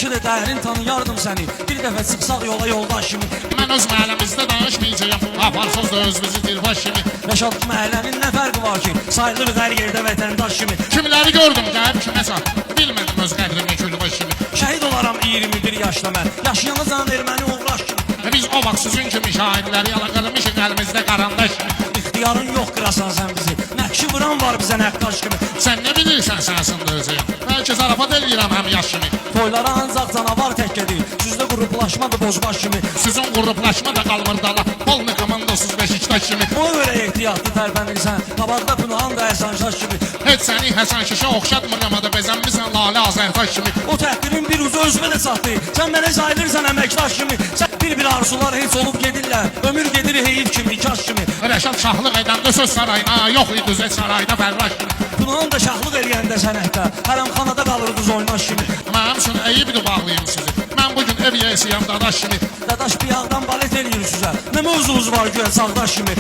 Şöyle dərin tanıyardım səni. Bir dəfə çıxsaq yola yoldaş kimi. Mən öz məhəlləmizdə danışmayacağım. Aparsız da öz bizi dirbaş kimi. Rəşad məhəllənin nə fərqi var ki? Sayılırıq hər yerdə vətəndaş kimi. Kimləri gördüm gəlib kiməsə. Bilmədim öz qədrimi külbaş kimi. Şəhid olaram 21 yaşda mən. Yaşayanızan erməni uğraş kimi. Biz o vaxt sizin kimi şahidləri yalaqalamışıq əlimizdə qarandaş kimi. İxtiyarın yox qırasan sən bizi. Nəqşi vuran var bizə nəqqaş kimi. Sən nə bilirsən sənsin də özəyəm. Bəlkə zarafat eləyirəm həm yaş kimi. Toylara ancaq canavar tək gedir. Sizdə qruplaşmadır bozbaş kimi. Sizin qruplaşma da qalmır dala. Polni komandasız Beşiktaş kimi. Ona görə ehtiyatlı tərpənirsən. Qabaqda Pünhan da Həsən Şaş kimi. Heç səni Həsən Şişə oxşatmır amma da bezənmisən Lalə Azərtaş kimi. O təhdirin bir ucu özümə də çatdı. Sən mənə sayılırsan əməkdaş kimi. Sən bir arzular heç olub gedirlər. Ömür gedir heyif kimi, kaş kimi. Rəşad şahlıq edəndə söz sarayına, yox idi öz sarayda fərraş kimi. Pünhan da şahlıq eləyəndə sənətdə. Hərəmxanada qalırdınız oynaş kimi. Mənim üçün əyibdir bağlayım sizi. Mən bugün ev yesiyəm dadaş kimi. Dadaş bir yağdan balet eləyir sizə. Nə mövzunuz var güya sağdaş kimi.